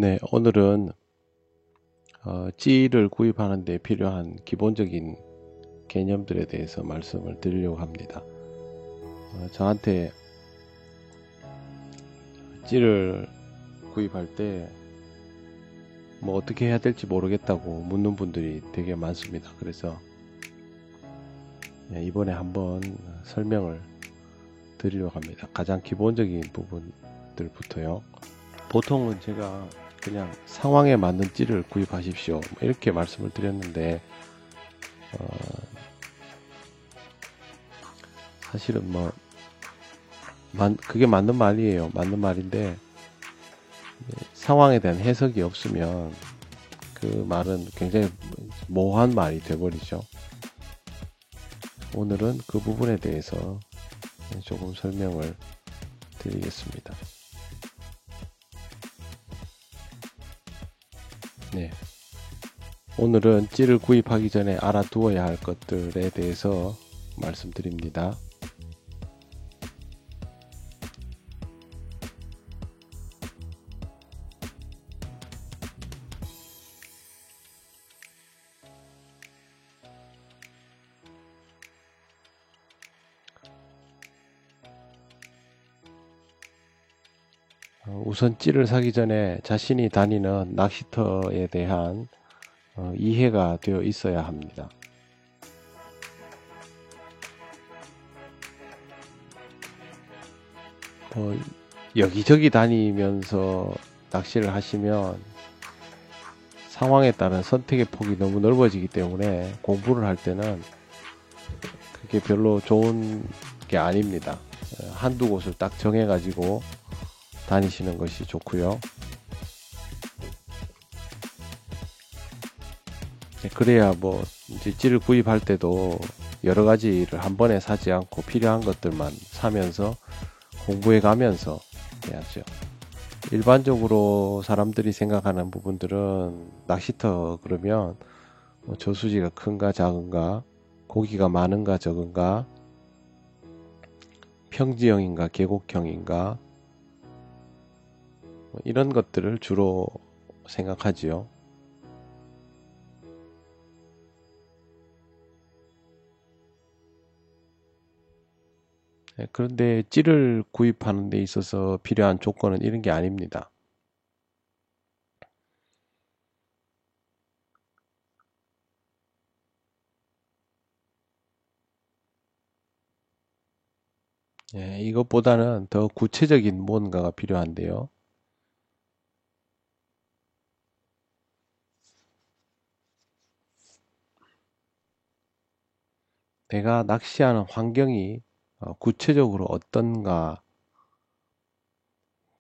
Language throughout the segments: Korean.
네, 오늘은 찌를 구입하는 데 필요한 기본적인 개념들에 대해서 말씀을 드리려고 합니다. 저한테 찌를 구입할 때 뭐 어떻게 해야 될지 모르겠다고 묻는 분들이 되게 많습니다. 그래서 이번에 한번 설명을 드리려고 합니다. 가장 기본적인 부분들부터요. 보통은 제가 그냥 상황에 맞는 찌를 구입하십시오, 이렇게 말씀을 드렸는데 사실은 뭐 그게 맞는 말이에요. 맞는 말인데 상황에 대한 해석이 없으면 그 말은 굉장히 모호한 말이 되어버리죠. 오늘은 그 부분에 대해서 조금 설명을 드리겠습니다. 네. 오늘은 찌를 구입하기 전에 알아두어야 할 것들에 대해서 말씀드립니다. 우선 찌를 사기 전에 자신이 다니는 낚시터에 대한 이해가 되어 있어야 합니다. 여기저기 다니면서 낚시를 하시면 상황에 따른 선택의 폭이 너무 넓어지기 때문에 공부를 할 때는 그게 별로 좋은 게 아닙니다. 한두 곳을 딱 정해가지고 다니시는 것이 좋고요. 그래야 뭐 이제 찌를 구입할 때도 여러 가지를 한 번에 사지 않고 필요한 것들만 사면서 공부해 가면서 해야죠. 일반적으로 사람들이 생각하는 부분들은 낚시터 그러면 저수지가 큰가 작은가, 고기가 많은가 적은가, 평지형인가 계곡형인가, 이런 것들을 주로 생각하지요. 그런데 찌를 구입하는 데 있어서 필요한 조건은 이런 게 아닙니다. 이것보다는 더 구체적인 뭔가가 필요한데요. 내가 낚시하는 환경이 구체적으로 어떤가,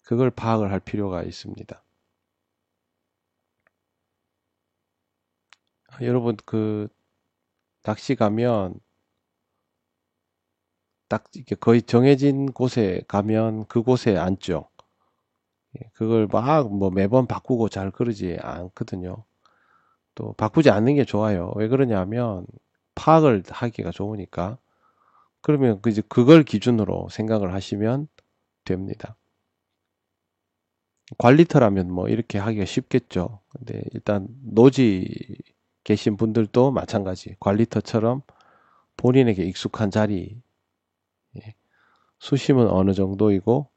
그걸 파악을 할 필요가 있습니다. 여러분, 낚시 가면 딱 이렇게 거의 정해진 곳에 가면 그곳에 앉죠. 그걸 막 뭐 매번 바꾸고 잘 그러지 않거든요. 또 바꾸지 않는 게 좋아요. 왜 그러냐면 파악을 하기가 좋으니까. 그러면 이제 그걸 기준으로 생각을 하시면 됩니다. 관리터라면 뭐 이렇게 하기가 쉽겠죠. 근데 일단 노지 계신 분들도 마찬가지. 관리터처럼 본인에게 익숙한 자리, 수심은 어느 정도이고,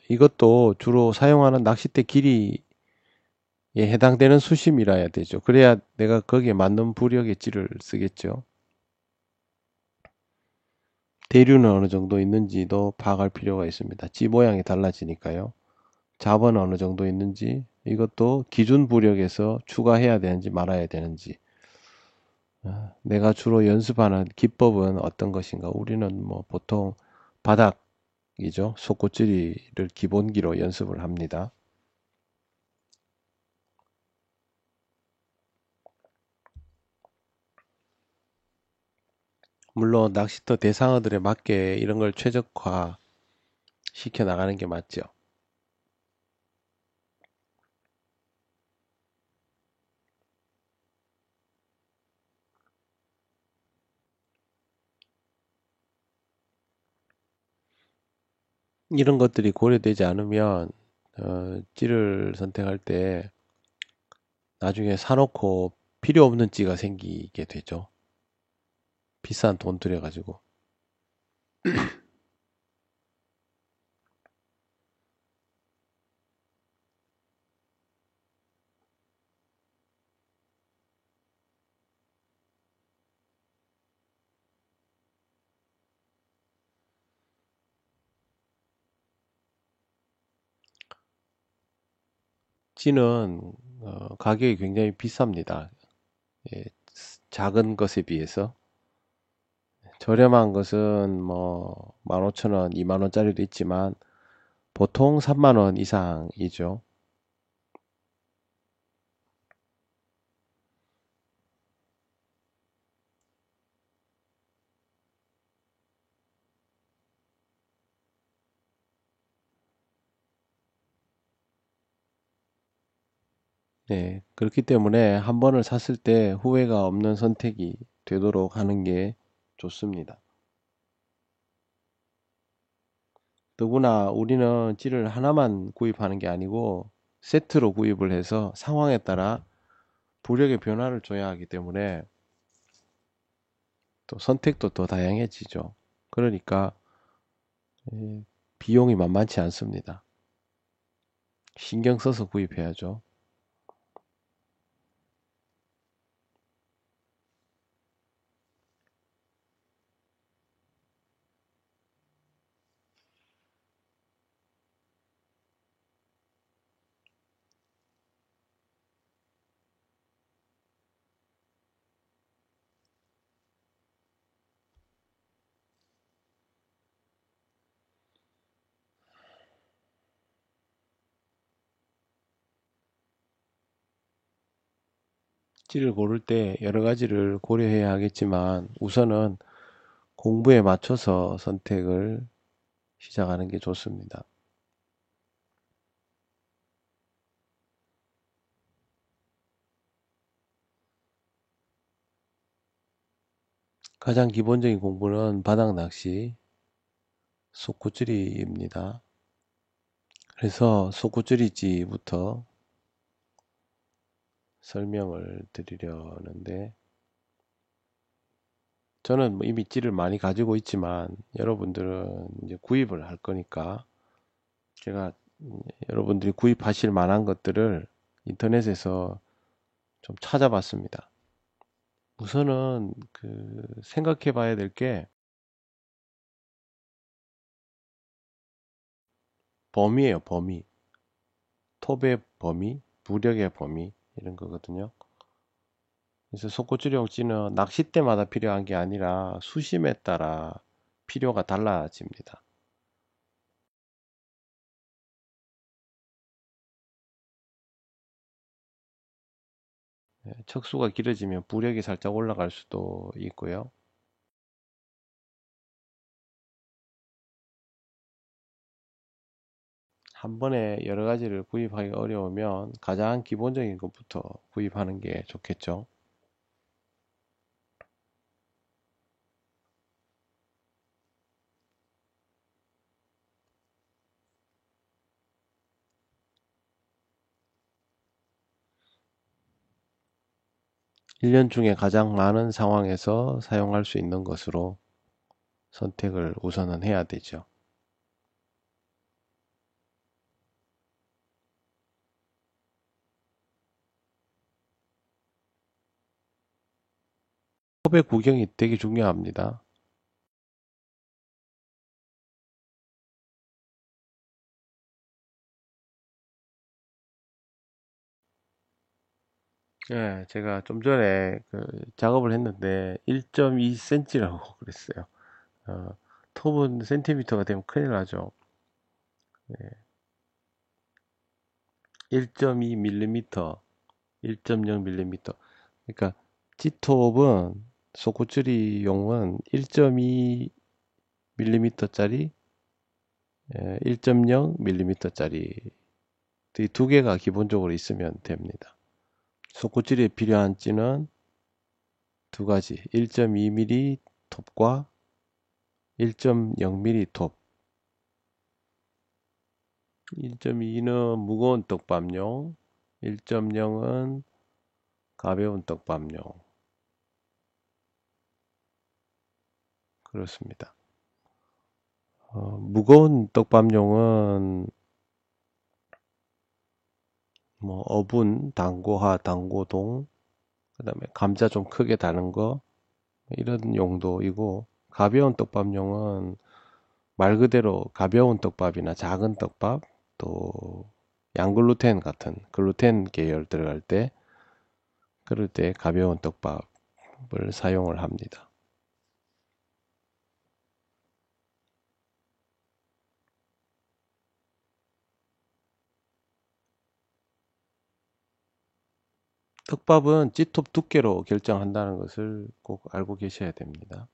이것도 주로 사용하는 낚싯대 길이에 해당되는 수심이라야 되죠. 그래야 내가 거기에 맞는 부력의 찌를 쓰겠죠. 대류는 어느 정도 있는지도 파악할 필요가 있습니다. 찌 모양이 달라지니까요. 잡은 어느 정도 있는지, 이것도 기준 부력에서 추가해야 되는지 말아야 되는지, 내가 주로 연습하는 기법은 어떤 것인가. 우리는 뭐 보통 바닥이죠. 속꽃질이를 기본기로 연습을 합니다. 물론 낚시터 대상어들에 맞게 이런 걸 최적화 시켜 나가는 게 맞죠. 이런 것들이 고려되지 않으면 찌를 선택할 때 나중에 사놓고 필요 없는 찌가 생기게 되죠. 비싼 돈 들여가지고. 찌는 가격이 굉장히 비쌉니다. 예, 작은 것에 비해서. 저렴한 것은 뭐 15,000원, 2만원짜리도 있지만 보통 3만원 이상이죠. 네, 그렇기 때문에 한 번을 샀을 때 후회가 없는 선택이 되도록 하는 게 좋습니다. 더구나 우리는 찌를 하나만 구입하는 게 아니고 세트로 구입을 해서 상황에 따라 부력의 변화를 줘야 하기 때문에 또 선택도 더 다양해지죠. 그러니까 예, 비용이 만만치 않습니다. 신경 써서 구입해야죠. 찌를 고를 때 여러 가지를 고려해야 하겠지만 우선은 공부에 맞춰서 선택을 시작하는 게 좋습니다. 가장 기본적인 공부는 바닥 낚시, 속구찌리입니다. 그래서 속구찌리지부터 설명을 드리려는데 저는 뭐 이미 찌를 많이 가지고 있지만 여러분들은 이제 구입을 할 거니까 제가 여러분들이 구입하실 만한 것들을 인터넷에서 좀 찾아봤습니다. 우선은 그 생각해 봐야 될 게 범위예요, 범위. 톱의 범위, 무력의 범위 이런 거거든요. 그래서 속고추령 찌는 낚싯대마다 필요한 게 아니라 수심에 따라 필요가 달라집니다. 예, 척수가 길어지면 부력이 살짝 올라갈 수도 있고요. 한 번에 여러 가지를 구입하기 어려우면 가장 기본적인 것부터 구입하는 게 좋겠죠. 1년 중에 가장 많은 상황에서 사용할 수 있는 것으로 선택을 우선은 해야 되죠. 컵의 구경이 되게 중요합니다. 예, 제가 좀 전에 그 작업을 했는데 1.2cm라고 그랬어요. 어, 톱은 센티미터가 되면 큰일 나죠. 1.2mm, 1.0mm. 그러니까 G톱은 소쿠츠리용은 1.2mm짜리, 1.0mm짜리 두 개가 기본적으로 있으면 됩니다. 소쿠츠리에 필요한 찌는 두 가지, 1.2mm 톱과 1.0mm 톱. 1.2는 무거운 떡밥용, 1.0은 가벼운 떡밥용. 그렇습니다. 무거운 떡밥용은 뭐 어분, 당고하, 당고동, 그 다음에 감자 좀 크게 다는 거 이런 용도이고, 가벼운 떡밥용은 말 그대로 가벼운 떡밥이나 작은 떡밥, 또 양글루텐 같은 글루텐 계열 들어갈 때, 그럴 때 가벼운 떡밥을 사용을 합니다. 떡밥은 찌톱 두께로 결정한다는 것을 꼭 알고 계셔야 됩니다.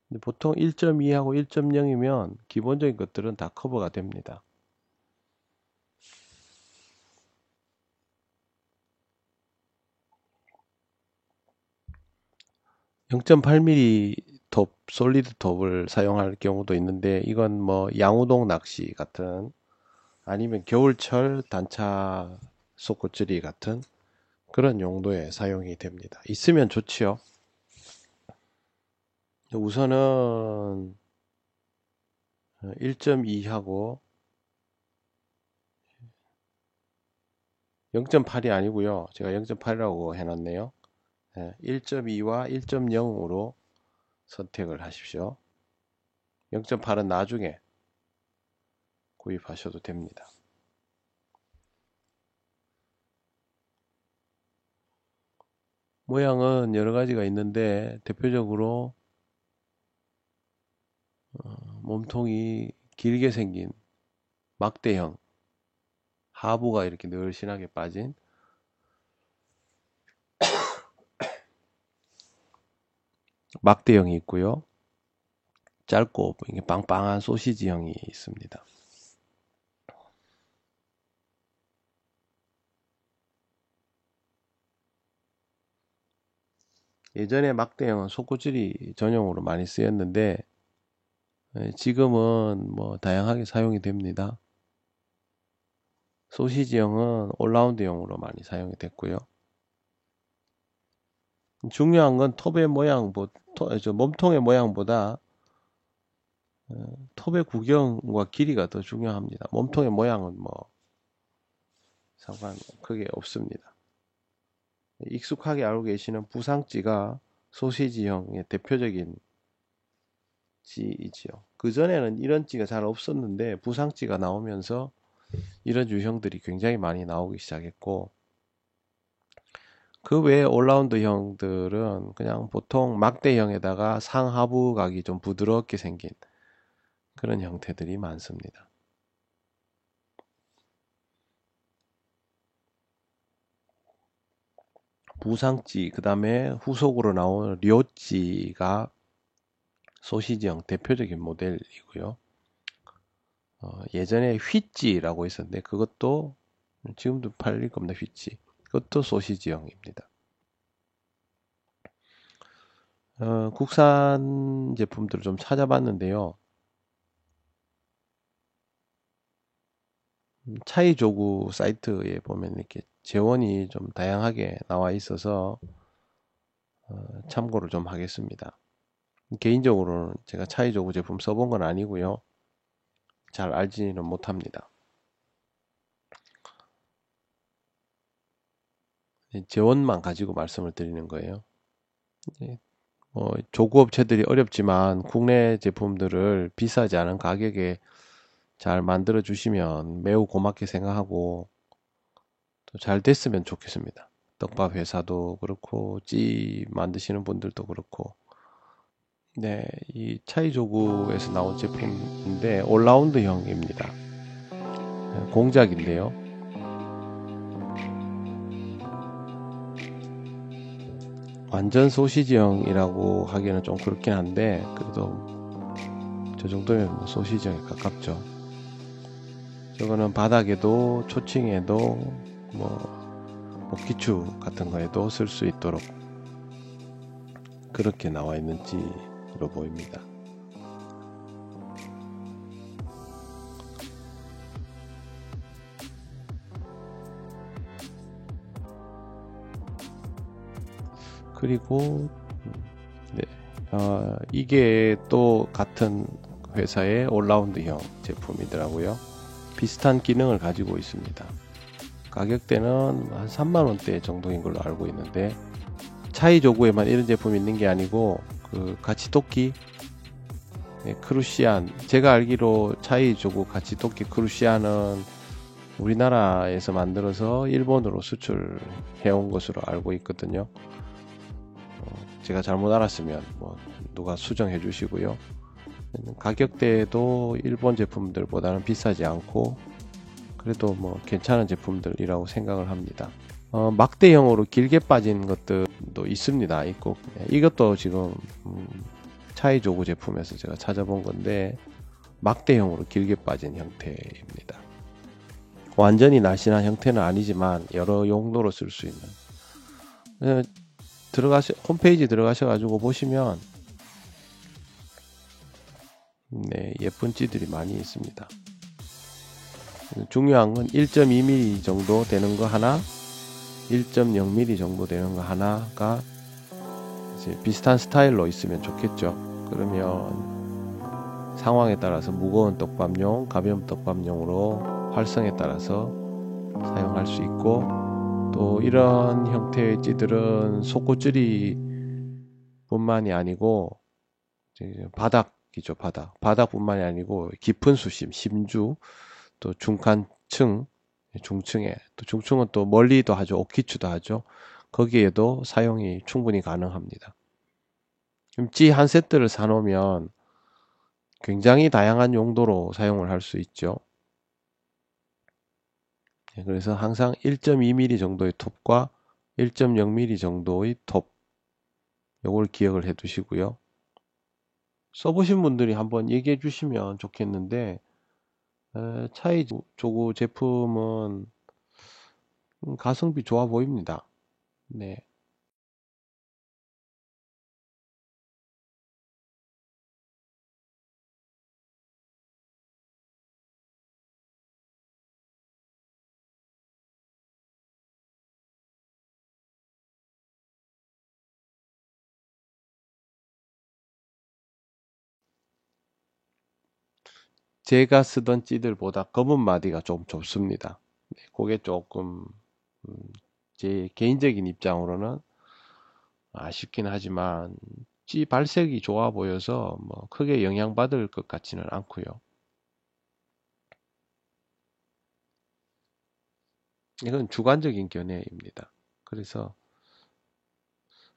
근데 보통 1.2하고 1.0이면 기본적인 것들은 다 커버가 됩니다. 0.8mm 톱, 솔리드 톱을 사용할 경우도 있는데, 이건 뭐 양우동 낚시 같은, 아니면 겨울철 단차 속꽃질이 같은 그런 용도에 사용이 됩니다. 있으면 좋지요. 우선은 1.2하고 0.8이 아니고요. 제가 0.8이라고 해놨네요. 1.2와 1.0으로 선택을 하십시오. 0.8은 나중에 구입하셔도 됩니다. 모양은 여러 가지가 있는데, 대표적으로 몸통이 길게 생긴 막대형, 하부가 이렇게 늘씬하게 빠진 막대형이 있고요. 짧고 이게 빵빵한 소시지형이 있습니다. 예전에 막대형은 속구질이 전용으로 많이 쓰였는데, 지금은 뭐 다양하게 사용이 됩니다. 소시지형은 올라운드형으로 많이 사용이 됐고요. 중요한 건 톱의 모양, 몸통의 모양보다 톱의 구경과 길이가 더 중요합니다. 몸통의 모양은 뭐 상관 크게 없습니다. 익숙하게 알고 계시는 부상찌가 소시지형의 대표적인 찌이지요. 그전에는 이런 찌가 잘 없었는데, 부상찌가 나오면서 이런 유형들이 굉장히 많이 나오기 시작했고, 그 외에 올라운드 형들은 그냥 보통 막대형에다가 상하부 각이 좀 부드럽게 생긴 그런 형태들이 많습니다. 부상찌, 그 다음에 후속으로 나온 료찌가 소시지형 대표적인 모델이고요. 예전에 휘찌라고 있었는데, 그것도 지금도 팔릴 겁니다. 휘찌. 그것도 소시지형입니다. 국산 제품들을 좀 찾아봤는데요. 차이조구 사이트에 보면 이렇게 재원이 좀 다양하게 나와 있어서 참고를 좀 하겠습니다. 개인적으로는 제가 차이조구 제품 써본 건 아니고요. 잘 알지는 못합니다. 재원만 가지고 말씀을 드리는 거예요. 조구업체들이 어렵지만 국내 제품들을 비싸지 않은 가격에 잘 만들어 주시면 매우 고맙게 생각하고, 또 잘 됐으면 좋겠습니다. 떡밥 회사도 그렇고 찌 만드시는 분들도 그렇고. 네, 이 차이조구에서 나온 제품인데 올라운드형입니다. 공작인데요. 완전 소시지형이라고 하기에는 좀 그렇긴 한데, 그래도 저 정도면 뭐 소시지형에 가깝죠. 저거는 바닥에도 초층에도 뭐 목기추 같은 거에도 쓸 수 있도록 그렇게 나와 있는지로 보입니다. 그리고 네, 이게 또 같은 회사의 올라운드형 제품이더라고요. 비슷한 기능을 가지고 있습니다. 가격대는 한 3만원대 정도인 걸로 알고 있는데, 차이 조구에만 이런 제품이 있는 게 아니고 그 가치토끼 크루시안, 제가 알기로 차이 조구 가치토끼 크루시안은 우리나라에서 만들어서 일본으로 수출해온 것으로 알고 있거든요. 제가 잘못 알았으면 뭐 누가 수정해 주시고요. 가격대도 일본 제품들보다는 비싸지 않고 그래도 뭐 괜찮은 제품들이라고 생각을 합니다. 막대형으로 길게 빠진 것들도 있습니다. 있고 이것도 지금 차이 조구 제품에서 제가 찾아본 건데 막대형으로 길게 빠진 형태입니다. 완전히 날씬한 형태는 아니지만 여러 용도로 쓸 수 있는, 홈페이지 들어가셔가지고 보시면 네, 예쁜 찌들이 많이 있습니다. 중요한 건 1.2mm 정도 되는 거 하나, 1.0mm 정도 되는 거 하나가 이제 비슷한 스타일로 있으면 좋겠죠. 그러면 상황에 따라서 무거운 떡밥용, 가벼운 떡밥용으로 활성에 따라서 사용할 수 있고, 또 이런 형태의 찌들은 속꽃줄이 뿐만이 아니고 바닥이죠. 바닥뿐만이 아니고 깊은 수심, 심주, 또 중간층, 중층에, 또 중층은 또 멀리도 하죠. 옥기추도 하죠. 거기에도 사용이 충분히 가능합니다. 찌 한 세트를 사놓으면 굉장히 다양한 용도로 사용을 할 수 있죠. 그래서 항상 1.2mm 정도의 톱과 1.0mm 정도의 톱, 요걸 기억을 해 두시고요. 써보신 분들이 한번 얘기해 주시면 좋겠는데, 차이 조구 제품은 가성비 좋아 보입니다. 네. 제가 쓰던 찌들보다 검은 마디가 좀 좁습니다. 네, 그게 조금 음, 제 개인적인 입장으로는 아쉽긴 하지만 찌 발색이 좋아 보여서 뭐 크게 영향받을 것 같지는 않고요. 이건 주관적인 견해입니다. 그래서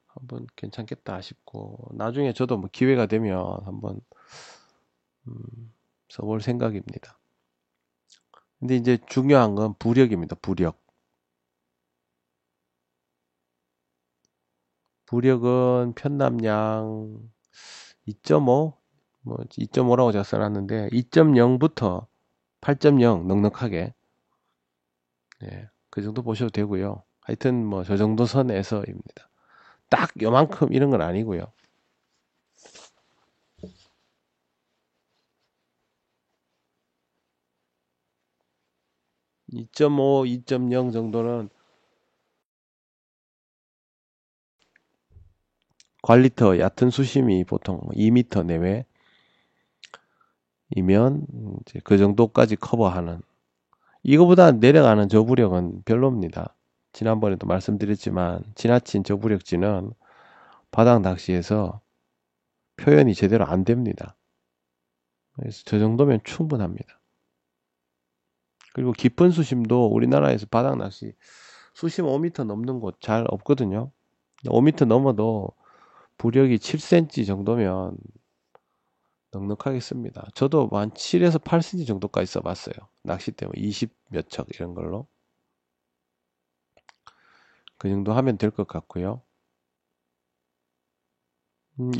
한번 괜찮겠다 싶고, 나중에 저도 뭐 기회가 되면 한번 써볼 생각입니다. 근데 이제 중요한 건 부력입니다. 부력. 부력은 편남량 2.5, 뭐 2.5라고 제가 써놨는데 2.0부터 8.0 넉넉하게, 예, 그 정도 보셔도 되고요. 하여튼 뭐 저 정도 선에서입니다. 딱 요만큼 이런 건 아니고요. 2.5, 2.0 정도는 관리터 얕은 수심이 보통 2m 내외이면 이제 그 정도까지 커버하는, 이거보다 내려가는 저부력은 별로입니다. 지난번에도 말씀드렸지만 지나친 저부력지는 바닥 낚시에서 표현이 제대로 안 됩니다. 그래서 저 정도면 충분합니다. 그리고 깊은 수심도 우리나라에서 바닥 낚시 수심 5m 넘는 곳 잘 없거든요. 5m 넘어도 부력이 7cm 정도면 넉넉하게 씁니다. 저도 한 7에서 8cm 정도까지 써봤어요. 낚싯대 20 몇 척 이런 걸로. 그 정도 하면 될 것 같고요.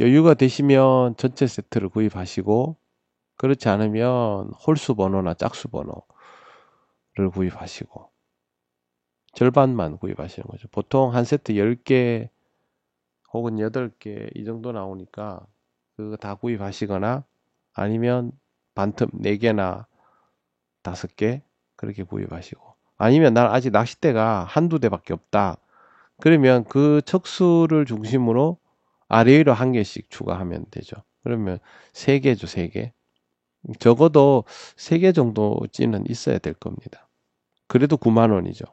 여유가 되시면 전체 세트를 구입하시고, 그렇지 않으면 홀수 번호나 짝수 번호를 구입하시고 절반만 구입하시는 거죠. 보통 한 세트 10개 혹은 8개 이 정도 나오니까 그거 다 구입하시거나, 아니면 반틈 4개나 5개 그렇게 구입하시고, 아니면 난 아직 낚싯대가 한두 대밖에 없다 그러면 그 척수를 중심으로 아래 위로 한 개씩 추가하면 되죠. 그러면 3개죠, 3개. 적어도 3개 정도 찌는 있어야 될 겁니다. 그래도 9만 원이죠.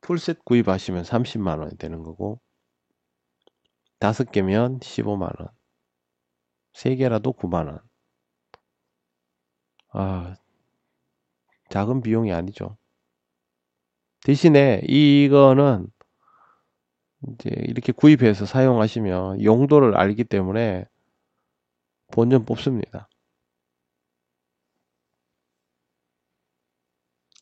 풀셋 구입하시면 30만 원이 되는 거고 5개면 15만 원. 3개라도 9만 원. 아, 작은 비용이 아니죠. 대신에 이거는 이제 이렇게 구입해서 사용하시면 용도를 알기 때문에 본전 뽑습니다.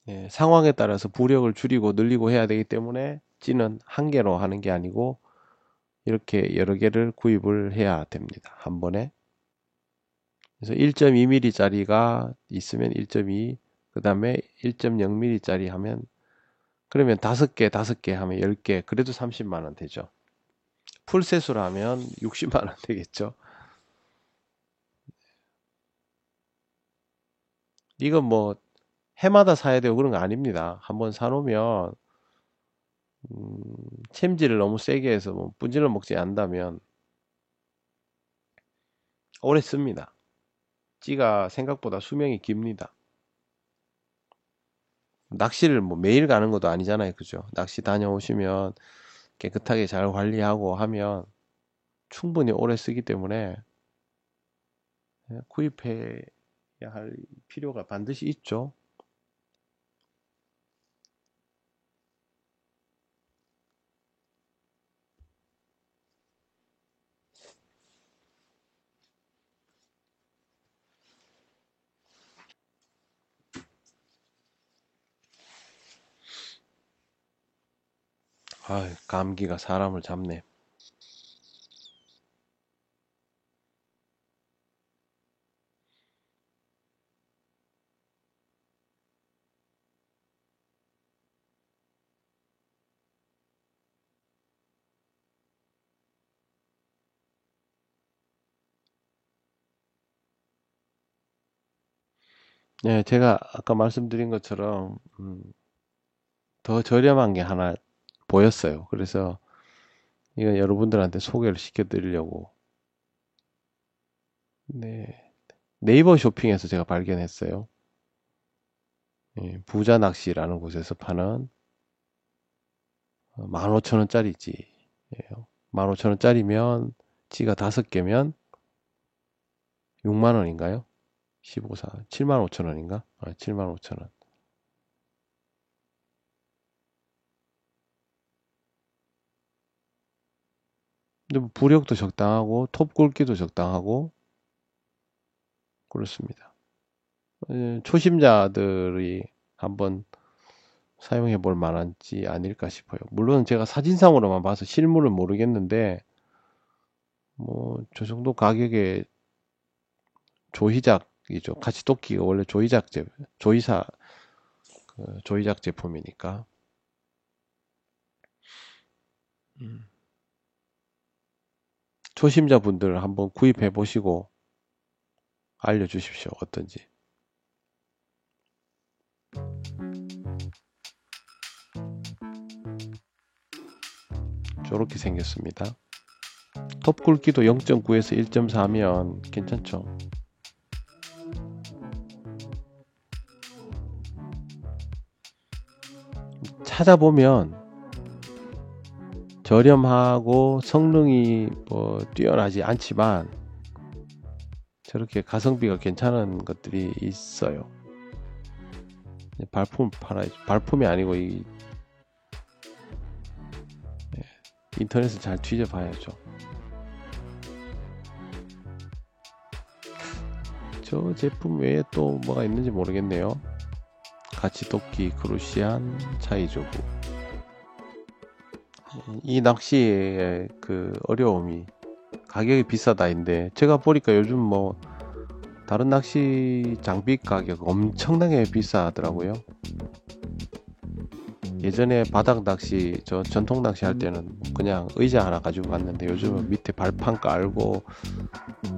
예, 상황에 따라서 부력을 줄이고 늘리고 해야 되기 때문에 찌는 한 개로 하는 게 아니고 이렇게 여러 개를 구입을 해야 됩니다. 한 번에. 그래서 1.2mm 짜리가 있으면 1.2, 그 다음에 1.0mm 짜리 하면 그러면 5개 하면 10개, 그래도 30만 원 되죠. 풀셋으로 하면 60만 원 되겠죠. 이건 뭐 해마다 사야 되고 그런 거 아닙니다. 한번 사놓으면 챔질을 너무 세게 해서 뭐 분질을 먹지 않는다면 오래 씁니다. 찌가 생각보다 수명이 깁니다. 낚시를 뭐 매일 가는 것도 아니잖아요. 그죠? 낚시 다녀오시면 깨끗하게 잘 관리하고 하면 충분히 오래 쓰기 때문에 구입해야 할 필요가 반드시 있죠. 아, 감기가 사람을 잡네. 네, 제가 아까 말씀드린 것처럼 더 저렴한 게 하나 보였어요. 그래서 이건 여러분들한테 소개를 시켜드리려고 네, 네이버 쇼핑에서 제가 발견했어요. 예, 부자 낚시라는 곳에서 파는 15,000원짜리 찌예요. 15,000원짜리면 찌가 5개면 6만 원인가요? 15사 75,000원인가? 아, 75,000원. 근데 뭐 부력도 적당하고 톱 굵기도 적당하고 그렇습니다. 초심자들이 한번 사용해 볼 만한지 아닐까 싶어요. 물론 제가 사진상으로만 봐서 실물은 모르겠는데 뭐 저 정도 가격에 조이작이죠. 가시도끼가 원래 조이사 조이작 제품이니까. 음. 초심자분들 한번 구입해 보시고 알려주십시오. 어떤지. 저렇게 생겼습니다. 톱 굵기도 0.9에서 1.4면 괜찮죠. 찾아보면 저렴하고 성능이 뭐 뛰어나지 않지만 저렇게 가성비가 괜찮은 것들이 있어요. 발품 팔아야죠. 발품이 아니고 인터넷을 잘 뒤져봐야죠. 저 제품 외에 또 뭐가 있는지 모르겠네요. 가치도끼, 크루시안, 차이조구. 이 낚시의 그 어려움이 가격이 비싸다인데 제가 보니까 요즘 뭐 다른 낚시 장비 가격 엄청나게 비싸더라고요. 예전에 바닥 낚시, 저 전통 낚시 할 때는 그냥 의자 하나 가지고 갔는데 요즘은 밑에 발판 깔고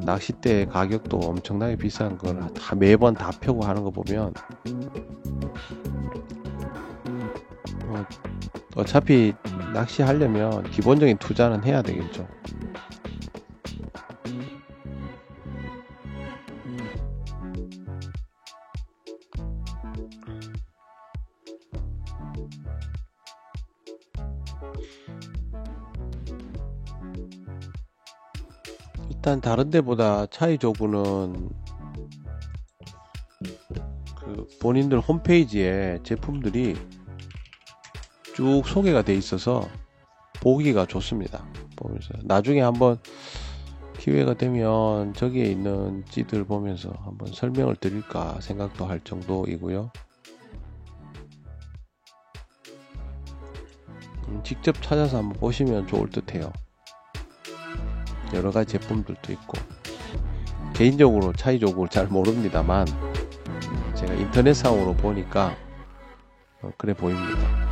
낚싯대 가격도 엄청나게 비싼 걸 매번 다 펴고 하는 거 보면 어차피 낚시하려면 기본적인 투자는 해야 되겠죠. 일단 다른 데보다 차이조구는 그 본인들 홈페이지에 제품들이 쭉 소개가 돼 있어서 보기가 좋습니다. 보면서 나중에 한번 기회가 되면 저기에 있는 찌들 보면서 한번 설명을 드릴까 생각도 할 정도이고요. 직접 찾아서 한번 보시면 좋을 듯 해요. 여러가지 제품들도 있고, 개인적으로 차이적으로 잘 모릅니다만 제가 인터넷상으로 보니까 그래 보입니다.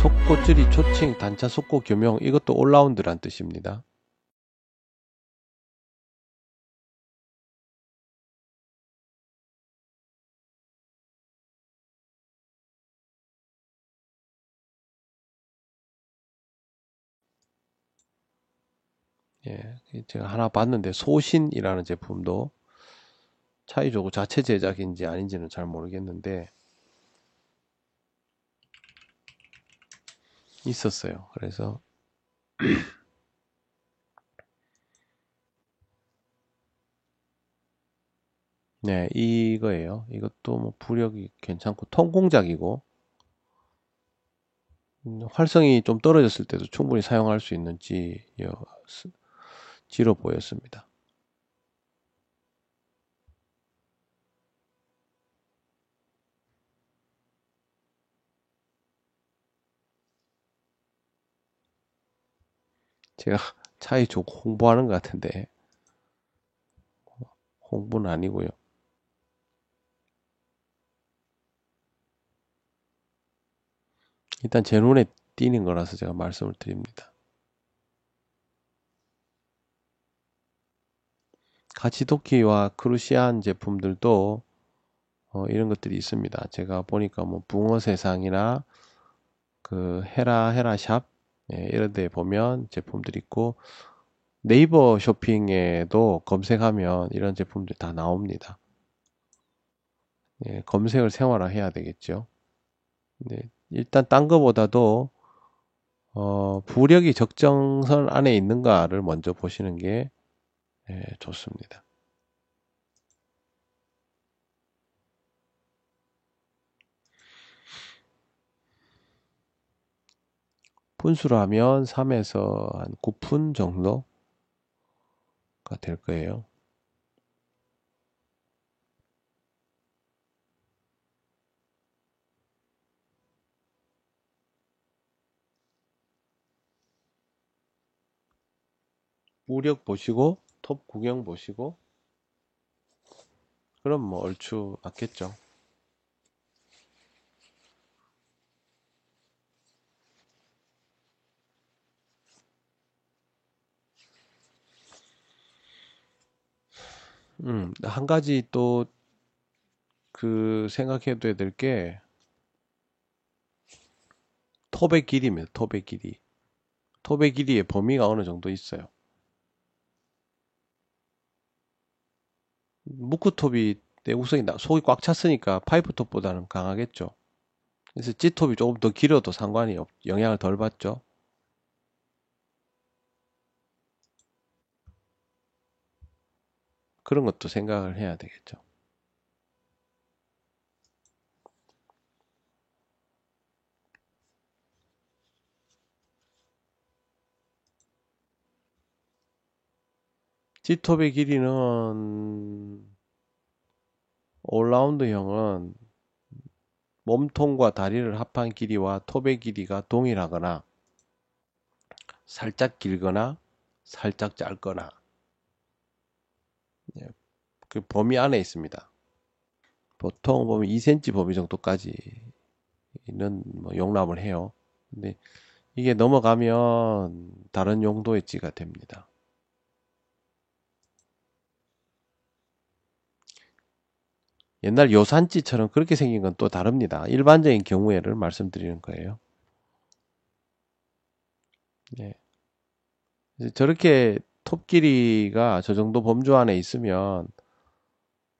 속고줄이 초칭 단차 속고 겸용, 이것도 올라운드란 뜻입니다. 예, 제가 하나 봤는데 소신이라는 제품도 차이조구 자체 제작인지 아닌지는 잘 모르겠는데 있었어요. 그래서 네, 이거예요. 이것도 뭐 부력이 괜찮고 통공작이고 활성이 좀 떨어졌을 때도 충분히 사용할 수 있는 지로 보였습니다. 제가 차이조구 홍보하는 것 같은데 홍보는 아니고요. 일단 제 눈에 띄는 거라서 제가 말씀을 드립니다. 가치도끼와 크루시안 제품들도 이런 것들이 있습니다. 제가 보니까 뭐 붕어 세상이나 그 헤라샵 이런 데 보면 제품들이 있고 네이버 쇼핑에도 검색하면 이런 제품들 다 나옵니다. 예, 검색을 생활화해야 되겠죠. 네, 일단 딴 거보다도 부력이 적정선 안에 있는가를 먼저 보시는 게 좋습니다. 분수로 하면 3에서 한 9푼 정도가 될 거예요. 무력 보시고 톱 구경 보시고 그럼 뭐 얼추 맞겠죠. 한 가지 또 그 생각해 둬야 될 게 톱의 길이입니다. 톱의 길이. 톱의 길이의 범위가 어느 정도 있어요. 무크톱이 내구성이 속이 꽉 찼으니까 파이프톱보다는 강하겠죠. 그래서 G톱이 조금 더 길어도 상관이 영향을 덜 받죠. 그런 것도 생각을 해야 되겠죠. G톱의 길이는 올라운드형은 몸통과 다리를 합한 길이와 톱의 길이가 동일하거나 살짝 길거나 살짝 짧거나 예, 그 범위 안에 있습니다. 보통 보면 2cm 범위 정도까지는 뭐 용납을 해요. 근데 이게 넘어가면 다른 용도의 찌가 됩니다. 옛날 요산지처럼 그렇게 생긴 건 또 다릅니다. 일반적인 경우에를 말씀드리는 거예요. 네. 저렇게 톱 길이가 저 정도 범주 안에 있으면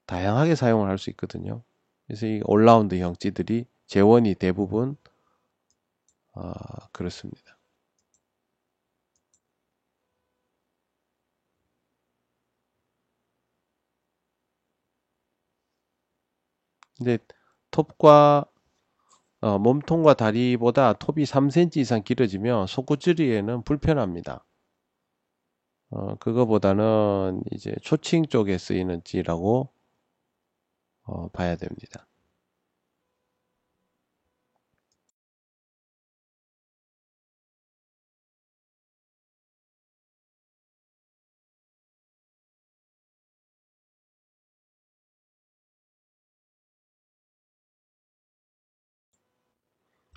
다양하게 사용을 할 수 있거든요. 그래서 이 올라운드 형지들이 재원이 대부분 그렇습니다. 근데 톱과 몸통과 다리보다 톱이 3cm 이상 길어지면 속구찌리에는 불편합니다. 그거보다는 이제 초칭 쪽에 쓰이는지라고 봐야 됩니다.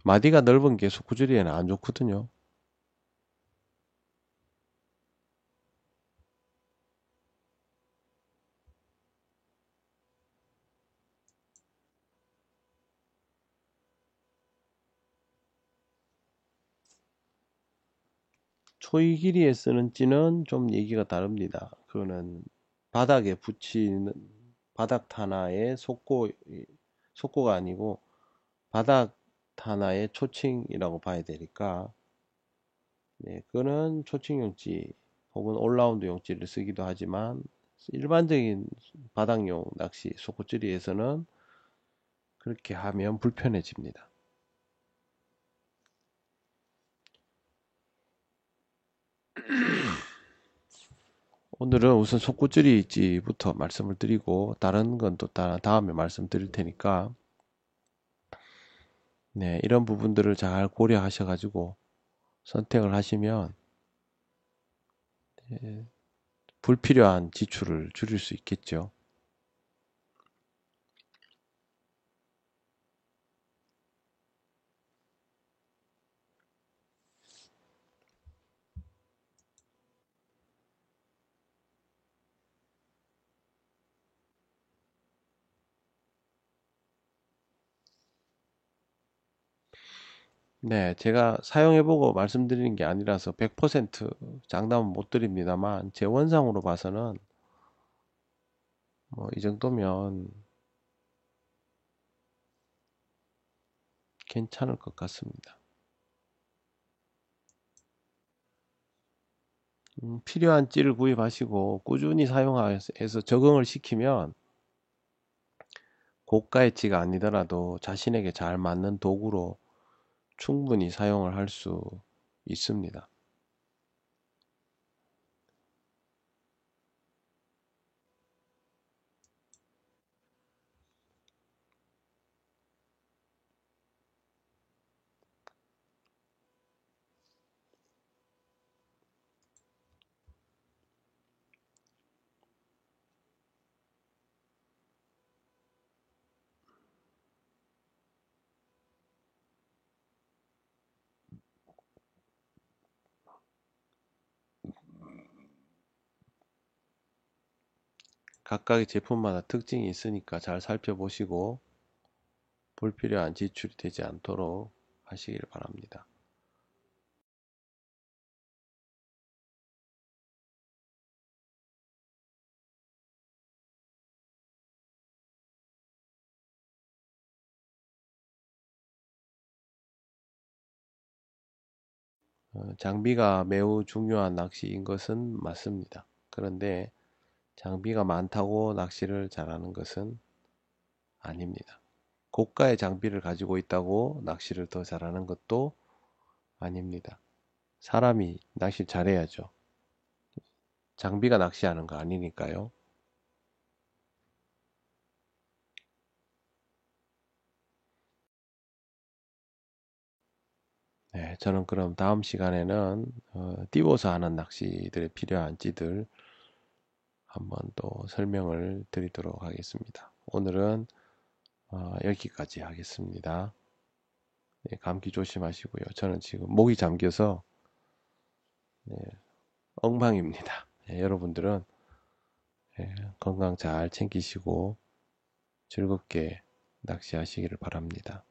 마디가 넓은 게 속구찌리에는 안 좋거든요. 초이 길이에 쓰는 찌는 좀 얘기가 다릅니다. 그거는 바닥에 붙이는 바닥 타나의 속고가 아니고 바닥 타나의 초칭이라고 봐야 되니까 네, 그거는 초칭용지 혹은 올라운드 용지를 쓰기도 하지만 일반적인 바닥용 낚시 속고찌리에서는 그렇게 하면 불편해집니다. 오늘은 우선 속구찌리지부터 말씀을 드리고 다른 건 또 다음에 말씀드릴 테니까 네, 이런 부분들을 잘 고려하셔 가지고 선택을 하시면 네, 불필요한 지출을 줄일 수 있겠죠. 네, 제가 사용해보고 말씀드리는 게 아니라서 100% 장담은 못 드립니다만 제 원상으로 봐서는 뭐 이 정도면 괜찮을 것 같습니다. 필요한 찌를 구입하시고 꾸준히 사용해서 적응을 시키면 고가의 찌가 아니더라도 자신에게 잘 맞는 도구로 충분히 사용을 할 수 있습니다. 각각의 제품마다 특징이 있으니까 잘 살펴보시고 불필요한 지출이 되지 않도록 하시길 바랍니다. 장비가 매우 중요한 낚시인 것은 맞습니다. 그런데 장비가 많다고 낚시를 잘하는 것은 아닙니다. 고가의 장비를 가지고 있다고 낚시를 더 잘하는 것도 아닙니다. 사람이 낚시 잘해야죠. 장비가 낚시하는 거 아니니까요. 네, 저는 그럼 다음 시간에는 띄워서 하는 낚시들에 필요한 찌들 한번 또 설명을 드리도록 하겠습니다. 오늘은 여기까지 하겠습니다. 네, 감기 조심하시고요. 저는 지금 목이 잠겨서 네, 엉망입니다. 네, 여러분들은 건강 잘 챙기시고 즐겁게 낚시하시기를 바랍니다.